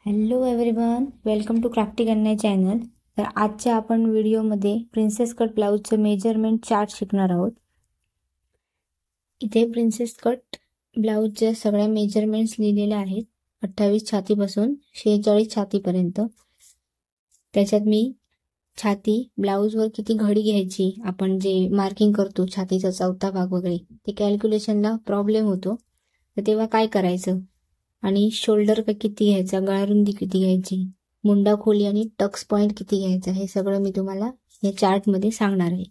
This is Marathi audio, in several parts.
Hello everyone, welcome to crafty Kanya channel. तर आजच्या आपण व्हिडिओमध्ये प्रिन्सेस कट ब्लाउजचं मेजरमेंट चार्ट शिकणार आहोत। इथे प्रिन्सेस कट ब्लाउजच्या सगळ्या मेजरमेंट्स लिहिलेल्या आहेत, 28 छातीपासून 46 छातीपर्यंत। त्याच्यात मी छाती ब्लाउजवर किती घडी घ्यायची, आपण जे मार्किंग करतो छातीचा चौथा भाग वगैरे, ते कॅल्क्युलेशनला प्रॉब्लेम होतो। तर तेव्हा काय करायचं आणि शोल्डर किती घ्यायचा, गळारुंदी किती घ्यायची, मुंडा खोली आणि टक्स पॉइंट किती घ्यायचा, हे सगळं मी तुम्हाला या चार्टमध्ये सांगणार आहे।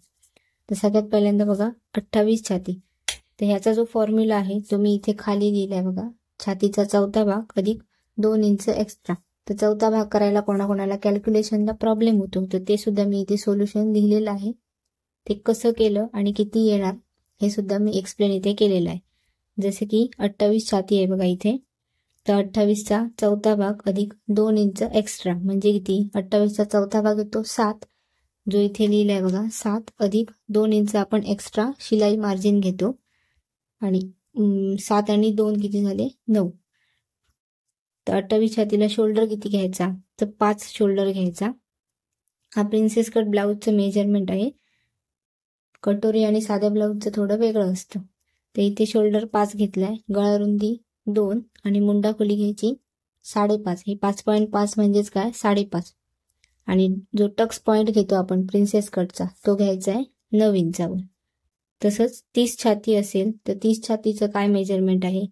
तर सगळ्यात पहिल्यांदा बघा 28 छाती। तर ह्याचा जो फॉर्म्युला आहे तो मी इथे खाली लिहिलाय बघा, छातीचा चौथा भाग अधिक 2 इंच एक्स्ट्रा। तर चौथा भाग करायला कोणाकोणाला कॅल्क्युलेशनला प्रॉब्लेम होतो, तर ते सुद्धा मी इथे सोल्युशन लिहिलेलं आहे। ते कसं केलं आणि किती येणार हे सुद्धा मी एक्सप्लेन इथे केलेलं आहे। जसे की 28 छाती आहे बघा इथे, तर 28चा चौथा भाग अधिक 2 इंच एक्स्ट्रा म्हणजे किती, 28चा चौथा भाग येतो 7, जो इथे लिहिलाय बघा 7 अधिक 2 इंच आपण एक्स्ट्रा शिलाई मार्जिन घेतो, आणि 7 आणि 2 किती झाले 9। तर 28 छातीला शोल्डर किती घ्यायचा, तर 5 शोल्डर घ्यायचा। हा प्रिन्सेस कट ब्लाउजचं मेजरमेंट आहे। कटोरी आणि साध्या ब्लाउजचं थोडं वेगळं असतं। तर इथे शोल्डर 5 घेतलाय, गळारुंदी 2 आणि मुंडा खोली घ्यायची 5.5। हे 5.5 म्हणजेच काय 5.5। आणि जो टक्स पॉइंट घेतो आपण प्रिन्सेस कटचा तो घ्यायचा आहे 9 इंचावर। तसंच 30 छाती असेल तर 30 छातीचं काय मेजरमेंट आहे,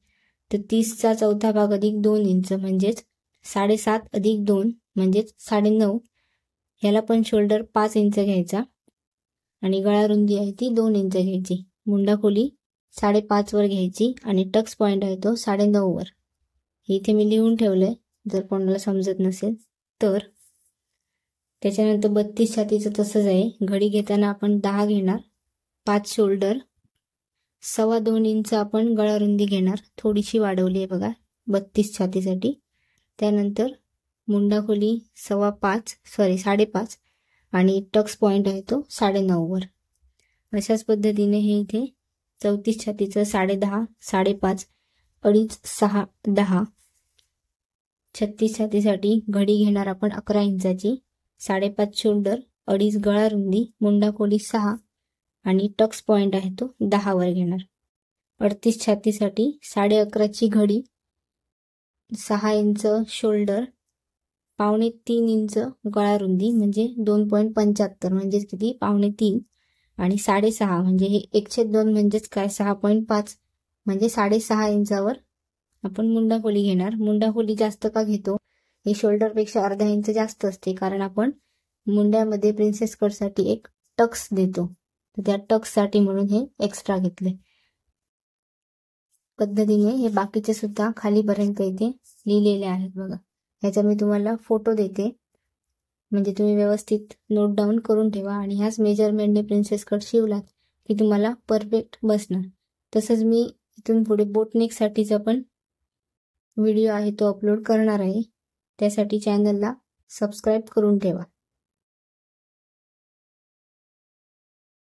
तर 30चा चौथा भाग अधिक 2 इंच म्हणजेच 7.5 अधिक 2 म्हणजेच 9.5। ह्याला पण शोल्डर 5 इंच घ्यायचा आणि गळारुंदी आहे ती 2 इंच घ्यायची, मुंडा खोली 5.5 वर घ्यायची आणि टक्स पॉइंट आहे तो 9.5 वर। हे इथे मी लिहून ठेवलंय जर कोणाला समजत नसेल तर। त्याच्यानंतर 32 छातीचं तसंच आहे, घडी घेताना आपण 10 घेणार, 5 शोल्डर, 2.25 इंच आपण गळारुंदी घेणार, थोडीशी वाढवली आहे बघा 32 छातीसाठी। त्यानंतर मुंडा खोली 5.5 आणि टक्स पॉइंट आहे तो 9.5 वर। अशाच पद्धतीने हे इथे 34 छातीचं 10.5, 5.5, 2.5, 6, 10। 36 छातीसाठी घडी घेणार आपण 11 इंचाची, 5.5 शोल्डर, 2.5 गळारुंदी, मुंडा खोली 6 आणि टक्स पॉइंट आहे तो 10 वर घेणार। 38 छातीसाठी 11.5ची घडी, 6 इंच शोल्डर, 2.25 इंच गळारुंदी म्हणजे 2.75 म्हणजेच किती 2.25 आणि 6.5 म्हणजे हे 1/2 म्हणजेच काय 6.5 म्हणजे 6.5 इंचावर आपण मुंडा खोली घेणार। मुंडा खोली जास्त का घेतो, हे शोल्डरपेक्षा अर्धा इंच जास्त असते, कारण आपण मुंड्यामध्ये प्रिन्सेस कटसाठी एक टक्स देतो, तर त्या टक्ससाठी म्हणून हे एक्स्ट्रा घेतले। पद्धतीने हे बाकीचे सुद्धा खालीपर्यंत इथे लिहिलेले आहेत बघा। ह्याचा मी तुम्हाला फोटो देते, म्हणजे तुम्ही व्यवस्थित नोट डाऊन करून ठेवा आणि ह्याच मेजरमेंटने प्रिन्सेस कट शिवलात की तुम्हाला परफेक्ट बसणार। तसंच मी इथून पुढे बोटनेक साठीचा पण व्हिडिओ आहे तो अपलोड करणार आहे, त्यासाठी चॅनलला सबस्क्राईब करून ठेवा।